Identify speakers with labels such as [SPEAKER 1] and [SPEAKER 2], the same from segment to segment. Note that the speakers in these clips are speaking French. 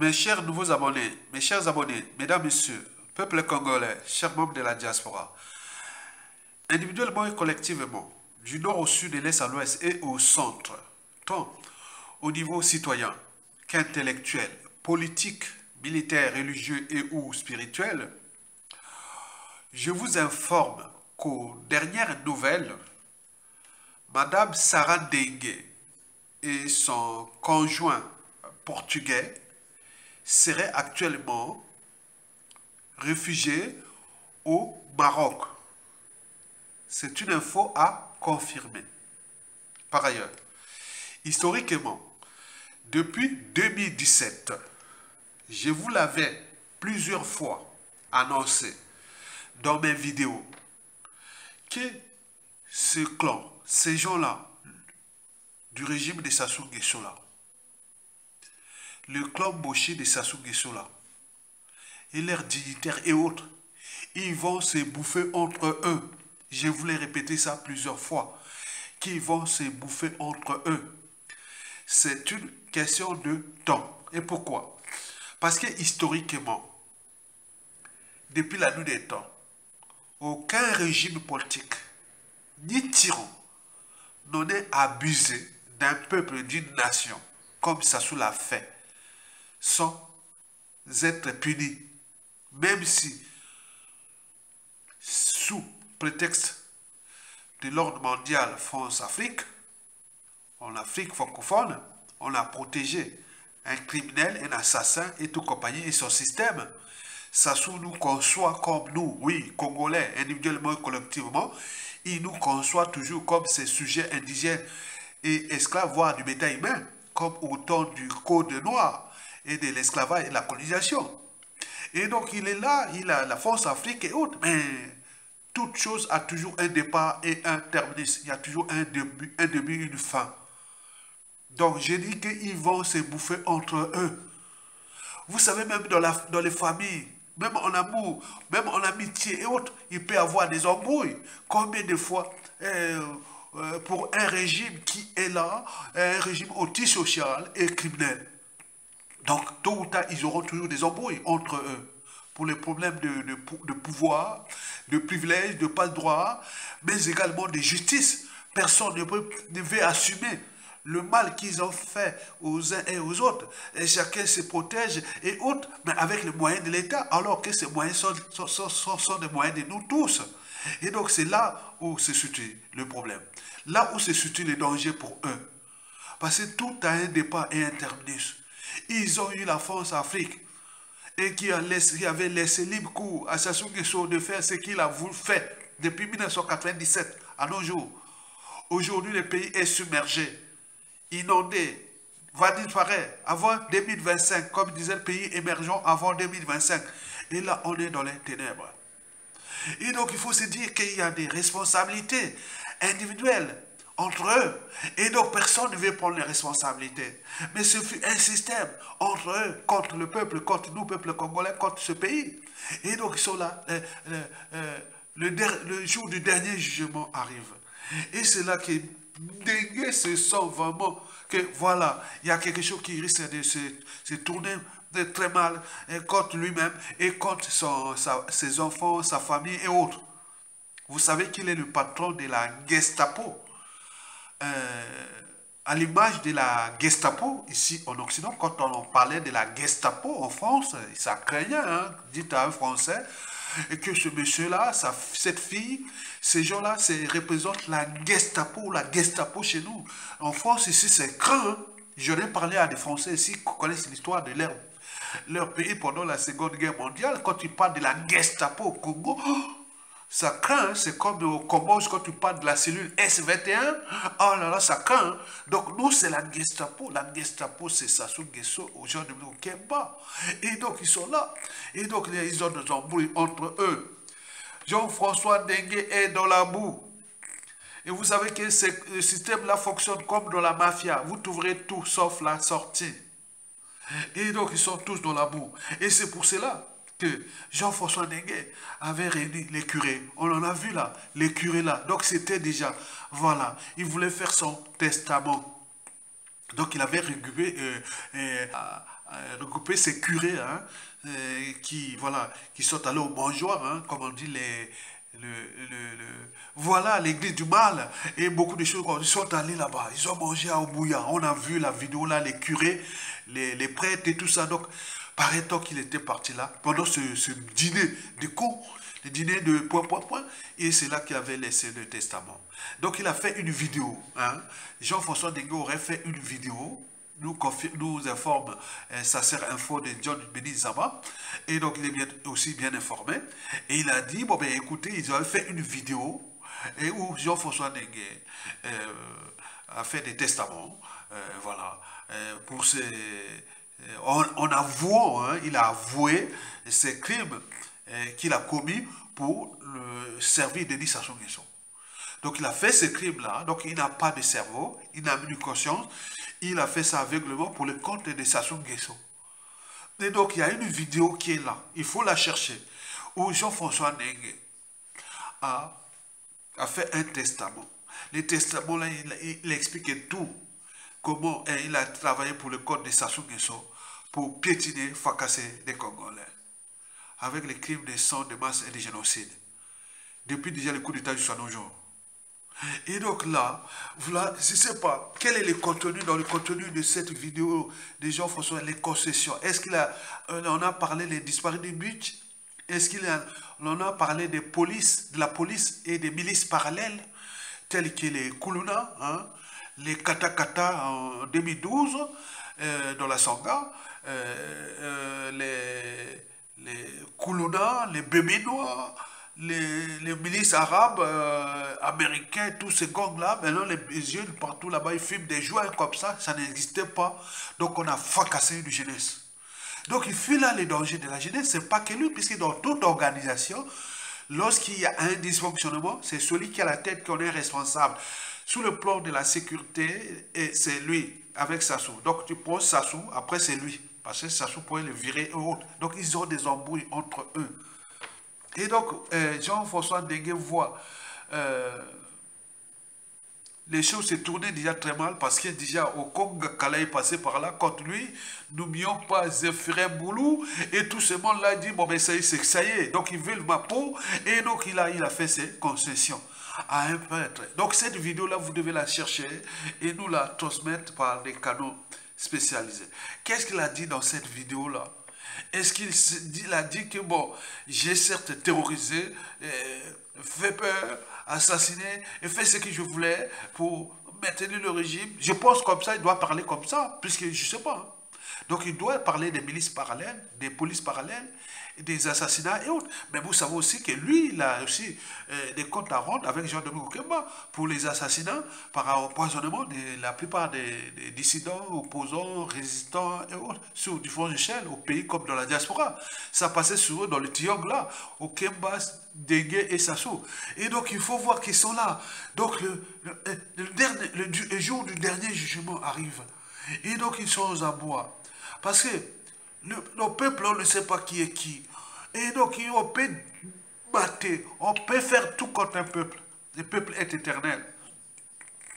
[SPEAKER 1] Mes chers nouveaux abonnés, mes chers abonnés, mesdames, messieurs, peuple congolais, chers membres de la diaspora, individuellement et collectivement, du nord au sud, de l'est à l'ouest et au centre, tant au niveau citoyen qu'intellectuel, politique, militaire, religieux et ou spirituel, je vous informe qu'aux dernières nouvelles, Madame Sarah Dengue et son conjoint portugais seraient actuellement réfugiés au Maroc. C'est une info à confirmer. Par ailleurs, historiquement, depuis 2017, je vous l'avais plusieurs fois annoncé dans mes vidéos que ce clan, ces gens-là, du régime de Sassou Nguesso là, le clan Boshi de Sassou Nguesso là, et leurs dignitaires et autres, ils vont se bouffer entre eux. Je vous l'ai répété ça plusieurs fois, qu'ils vont se bouffer entre eux. C'est une question de temps. Et pourquoi? Parce que historiquement, depuis la nuit des temps, aucun régime politique, ni tyran, n'en est abusé d'un peuple, d'une nation, comme Sassou l'a fait, sans être puni. Même si, sous prétexte de l'ordre mondial France-Afrique, en Afrique francophone, on a protégé un criminel, un assassin et tout compagnie et son système. Sassou nous conçoit comme nous, oui, Congolais, individuellement et collectivement, il nous conçoit toujours comme ces sujets indigènes et esclaves, voire du bétail humain, comme au temps du Code noir et de l'esclavage et de la colonisation. Et donc il est là, il a la France-Afrique et autres, mais toute chose a toujours un départ et un terminus. Il y a toujours un début, une fin. Donc j'ai dit qu'ils vont se bouffer entre eux. Vous savez, même dans les familles, même en amour, même en amitié et autres, il peut y avoir des embrouilles. Combien de fois, pour un régime qui est là, un régime antisocial et criminel. Donc, tôt ou tard, ils auront toujours des embrouilles entre eux pour les problèmes de pouvoir, de privilèges, de passe-droit, mais également de justice. Personne ne veut assumer le mal qu'ils ont fait aux uns et aux autres. Et chacun se protège et autres, mais avec les moyens de l'État, alors que ces moyens sont des moyens de nous tous. Et donc, c'est là où se situe le problème. Là où se situe le danger pour eux. Parce que tout a un départ et un terminus. Ils ont eu la France-Afrique et qui avait laissé libre cours à Sassou Nguesso de faire ce qu'il a voulu faire depuis 1997 à nos jours. Aujourd'hui, le pays est submergé, inondé, va disparaître avant 2025, comme disait le pays émergent avant 2025. Et là, on est dans les ténèbres. Et donc, il faut se dire qu'il y a des responsabilités individuelles entre eux. Et donc, personne ne veut prendre les responsabilités. Mais ce fut un système entre eux, contre le peuple, contre nous, peuple congolais, contre ce pays. Et donc, ils sont là. Le jour du dernier jugement arrive. Et c'est là que Dengue se sent vraiment que, voilà, il y a quelque chose qui risque de se tourner très mal contre lui-même et contre ses enfants, sa famille et autres. Vous savez qu'il est le patron de la Gestapo. À l'image de la Gestapo, ici en Occident, quand on parlait de la Gestapo en France, ça craignait, hein, dites à un Français, et que ce monsieur-là, cette fille, ces gens-là représentent la Gestapo chez nous. En France, ici, c'est craint. Hein. J'en ai parlé à des Français ici qui connaissent l'histoire de leur pays pendant la Seconde Guerre mondiale. Quand ils parlent de la Gestapo au Congo, ça craint, c'est comme au Cambodge quand tu parles de la cellule S21. Oh là là, ça craint. Donc nous, c'est la Gestapo. La Gestapo, c'est Sassou Nguesso aux gens de Kemba. Et donc ils sont là. Et donc ils ont des embrouilles entre eux. Jean-François Dengue est dans la boue. Et vous savez que ce système-là fonctionne comme dans la mafia. Vous trouverez tout sauf la sortie. Et donc ils sont tous dans la boue. Et c'est pour cela que Jean-François Dengue avait réuni les curés. On en a vu là, les curés là. Donc c'était déjà, voilà, il voulait faire son testament. Donc il avait regroupé ses curés, hein, qui, voilà, qui sont allés au mangeoire, hein, comme on dit voilà l'église du mal et beaucoup de choses. Ils sont allés là-bas, ils ont mangé au bouillon. On a vu la vidéo là, les curés, les prêtres et tout ça. Donc, paraît-on qu'il était parti là pendant ce dîner de cons, le dîner de point, point, point, et c'est là qu'il avait laissé le testament. Donc, il a fait une vidéo. Hein. Jean-François Dengue aurait fait une vidéo nous informe sa sœur info de John Beni Zama. Et donc, il est aussi bien informé. Et il a dit, bon, ben écoutez, ils ont fait une vidéo et où Jean-François Dengue a fait des testaments. Voilà. Pour ses, en avouant, hein, il a avoué ses crimes qu'il a commis pour le servir Denis Sassou Nguesso. Donc il a fait ce crime-là, donc il n'a pas de cerveau, il n'a plus de conscience, il a fait ça aveuglement pour le compte de Sassou Nguesso. Et donc il y a une vidéo qui est là, il faut la chercher, où Jean-François Dengue a fait un testament. Le testament là, il explique tout, comment il a travaillé pour le compte de Sassou Nguesso pour piétiner, fracasser les Congolais, avec les crimes de sang, de masse et de génocide, depuis déjà le coup d'État jusqu'à nos jours. Et donc là, voilà, je ne sais pas, quel est le contenu, dans le contenu de cette vidéo de Jean-François, les concessions. Est-ce qu'on a parlé des disparus du but? Est-ce qu'on en a parlé de la police et des milices parallèles, telles que les Kuluna, hein, les Katakata en 2012, dans la Sangha, les Kuluna, les Béminois, les milices arabes, américains, tous ces gangs-là, maintenant les jeunes partout là-bas, ils filment des joueurs comme ça n'existait pas. Donc on a fracassé une jeunesse. Donc il fuit là les dangers de la jeunesse, c'est pas que lui, puisque dans toute organisation, lorsqu'il y a un dysfonctionnement, c'est celui qui a la tête qui en est responsable. Sous le plan de la sécurité, c'est lui, avec Sassou. Donc tu poses Sassou, après c'est lui. Parce que Sassou pourrait le virer et autres. Donc ils ont des embrouilles entre eux. Et donc, Jean-François Dengue voit les choses se tourner déjà très mal parce que déjà au Congo, Kala est passé par là contre lui. N'oublions pas Zéphirin Boulou et tout ce monde-là dit bon, ben ça y est, donc ils veulent ma peau et donc il a fait ses concessions à un prêtre. Donc cette vidéo-là, vous devez la chercher et nous la transmettre par des canaux spécialisés. Qu'est-ce qu'il a dit dans cette vidéo-là? Est-ce qu'il a dit que, bon, j'ai certes terrorisé, fait peur, assassiné, et fait ce que je voulais pour maintenir le régime? Je pense comme ça, il doit parler comme ça, puisque je ne sais pas. Hein. Donc il doit parler des milices parallèles, des polices parallèles, des assassinats et autres. Mais vous savez aussi que lui, il a aussi des comptes à rendre avec Jean-Dominique Okemba pour les assassinats par empoisonnement de la plupart des dissidents, opposants, résistants et autres, sur différentes échelles, au pays comme dans la diaspora. Ça passait sur eux dans le triangle là, Okemba, Dengue et Sassou. Et donc il faut voir qu'ils sont là. Donc le jour du dernier jugement arrive. Et donc ils sont aux abois. Parce que nos peuples, on ne sait pas qui est qui. Et donc, on peut mater, on peut faire tout contre un peuple. Le peuple est éternel.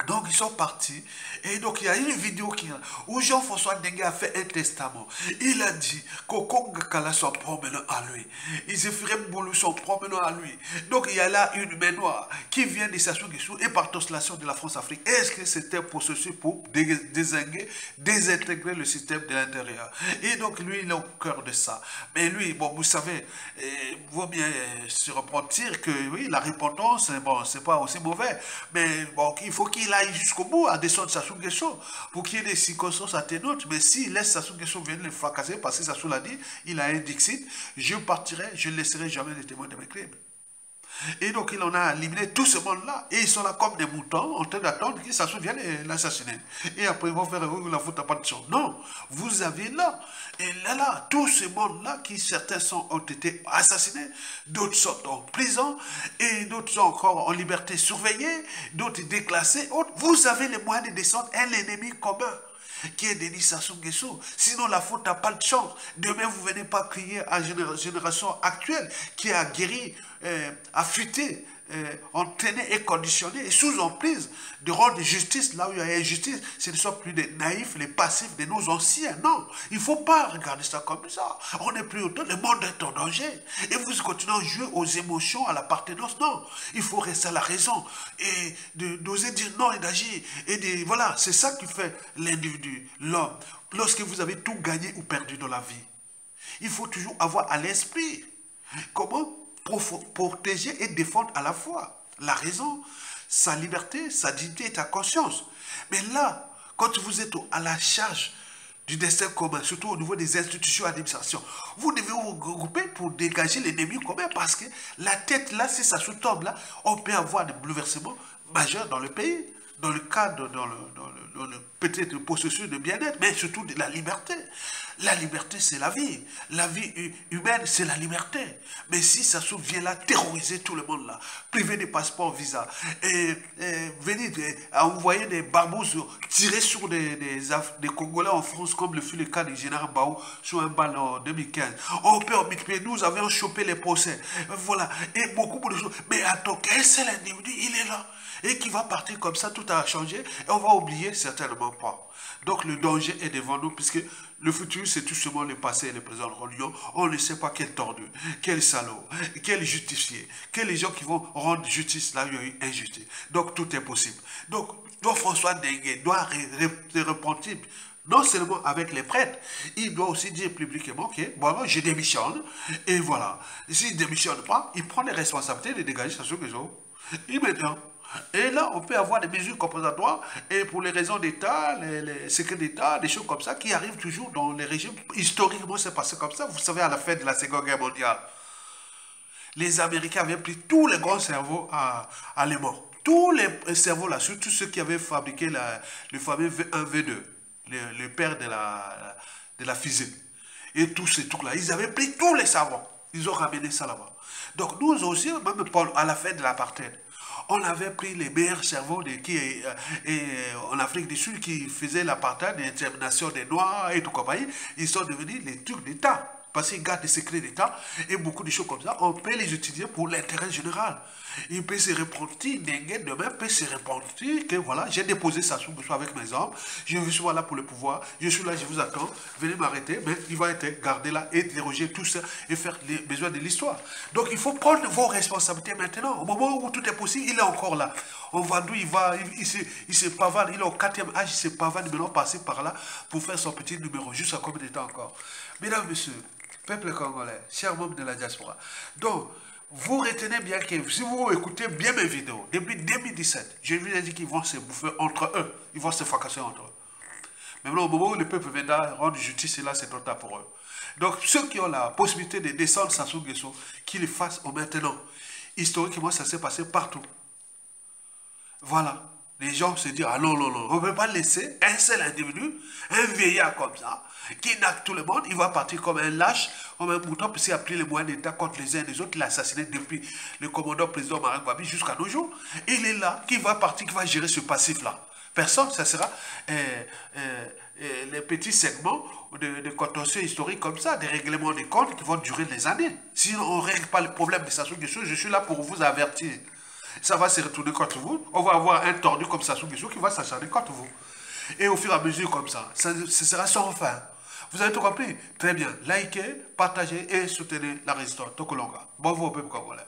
[SPEAKER 1] Donc, ils sont partis. Et donc, il y a une vidéo où Jean-François Dengue a fait un testament. Il a dit qu'Okong Kala s'en promenant à lui. Zéphirin Boulou s'en promenant à lui. Donc, il y a là une main noire qui vient de Sassou Nguesso et par translation de la France-Afrique. Est-ce que c'était pour ceci, pour désintégrer le système de l'intérieur? Et donc, lui, il est au cœur de ça. Mais lui, bon, vous savez, il vaut bien se repentir que, oui, la repentance, bon, c'est pas aussi mauvais. Mais bon, il faut qu'il aille jusqu'au bout à descendre Sassou Nguesso pour qu'il y ait des circonstances atténuantes. Mais s'il laisse Sassou Nguesso venir le fracasser, parce que Sassou l'a dit, il a un dixit, je partirai, je ne laisserai jamais les témoins de mes crimes. Et donc, il en a éliminé tout ce monde-là. Et ils sont là comme des moutons, en train d'attendre que Sassou vienne l'assassiner. Et après, ils vont faire la faute à pas de sang. Non, vous avez là, et là, tout ce monde-là, qui certains ont été assassinés, d'autres sont en prison, et d'autres sont encore en liberté surveillée, d'autres déclassés, autres. Vous avez les moyens de descendre un ennemi commun qui est Denis Sassou Nguesso. Sinon, la faute n'a pas de chance. Demain, vous ne venez pas crier à la génération actuelle qui a guéri, affûté entraînés et conditionnés et sous emprise de rendre justice là où il y a injustice. Ce ne sont plus des naïfs, les passifs de nos anciens. Non, il ne faut pas regarder ça comme ça. On n'est plus autant, le monde est en danger. Et vous continuez à jouer aux émotions, à l'appartenance. Non, il faut rester à la raison et d'oser dire non et d'agir. Voilà, c'est ça qui fait l'individu, l'homme. Lorsque vous avez tout gagné ou perdu dans la vie, il faut toujours avoir à l'esprit comment protéger et défendre à la fois la raison, sa liberté, sa dignité et ta conscience. Mais là, quand vous êtes à la charge du destin commun, surtout au niveau des institutions d'administration, vous devez vous regrouper pour dégager l'ennemi commun parce que la tête là, si ça sous-tombe là, on peut avoir des bouleversements majeurs dans le pays, dans le cadre, dans le peut-être le processus de bien-être, mais surtout de la liberté. La liberté, c'est la vie. La vie humaine, c'est la liberté. Mais si ça se vient là, terroriser tout le monde là, priver des passeports, visa, et venir à envoyer des barbouzes, tirer sur des Congolais en France, comme le fut le cas du général Baou sur un bal en 2015. On peut en multiplier, nous avions chopé les procès. Voilà. Et beaucoup de choses. Mais attends, quel c'est l'individu? Il est là. Et qui va partir comme ça, tout a changé, et on va oublier certainement pas. Donc le danger est devant nous, puisque le futur, c'est tout simplement le passé et le présent. On ne sait pas quel tordu, quel salaud, quel justifié, quels gens qui vont rendre justice là où il y a eu injustice. Donc tout est possible. Donc François Dengue doit se repentir, non seulement avec les prêtres, il doit aussi dire publiquement que, bon, je démissionne, et voilà. S'il ne démissionne pas, il prend les responsabilités de dégager sa solution. Immédiatement. Et là, on peut avoir des mesures compensatoires et pour les raisons d'État, les secrets d'État, des choses comme ça qui arrivent toujours dans les régimes. Historiquement, c'est passé comme ça. Vous savez, à la fin de la Seconde Guerre mondiale, les Américains avaient pris tous les grands cerveaux allemands. Tous les cerveaux là, surtout ceux qui avaient fabriqué le fameux V1, V2, le père de la fusée. Et tous ces trucs-là, ils avaient pris tous les savants. Ils ont ramené ça là-bas. Donc nous aussi, même à la fin de l'apartheid, on avait pris les meilleurs cerveaux en Afrique du Sud qui faisaient l'apartheid, l'extermination des Noirs et tout compagnie. Ils sont devenus les trucs d'État. Parce qu'ils gardent des secrets d'État et beaucoup de choses comme ça. On peut les utiliser pour l'intérêt général. Il peut se repentir, Nengue demain peut se repentir que voilà, j'ai déposé ça avec mes hommes, je suis là pour le pouvoir, je suis là, je vous attends, venez m'arrêter, mais il va être gardé là, interroger tout ça et faire les besoins de l'histoire. Donc il faut prendre vos responsabilités maintenant. Au moment où tout est possible, il est encore là. On va d'où il se pavane, il est au 4e âge, il se pavane, maintenant passer par là pour faire son petit numéro, juste à combien de temps encore. Mesdames, messieurs, peuple congolais, chers membres de la diaspora. Donc, vous retenez bien que si vous écoutez bien mes vidéos, depuis 2017, je vous ai dit qu'ils vont se bouffer entre eux. Ils vont se fracasser entre eux. Mais maintenant, au moment où le peuple viendra rendre justice, et là, c'est trop tard pour eux. Donc, ceux qui ont la possibilité de descendre Sassou Nguesso, qu'ils le fassent maintenant. Historiquement, ça s'est passé partout. Voilà. Les gens se disent, ah non, non, non, on ne peut pas laisser un seul individu, un vieillard comme ça, qui n'a que tout le monde, il va partir comme un lâche, comme un mouton, puisqu'il a pris les moyens d'État contre les uns et les autres, il l'a assassiné depuis le commandant président Marc Babi jusqu'à nos jours. Il est là, qui va partir, qui va gérer ce passif-là. Personne, ça sera les petits segments de contentieux historiques comme ça, des règlements des comptes qui vont durer des années. Si on ne règle pas le problème de Sassou Nguesso, je suis là pour vous avertir. Ça va se retourner contre vous. On va avoir un tordu comme Sassou Nguesso qui va s'acharner contre vous. Et au fur et à mesure comme ça, ce sera sans fin. Vous avez tout compris? Très bien. Likez, partagez et soutenez la résistance. Tokolonga. Bon vous au peuple congolais.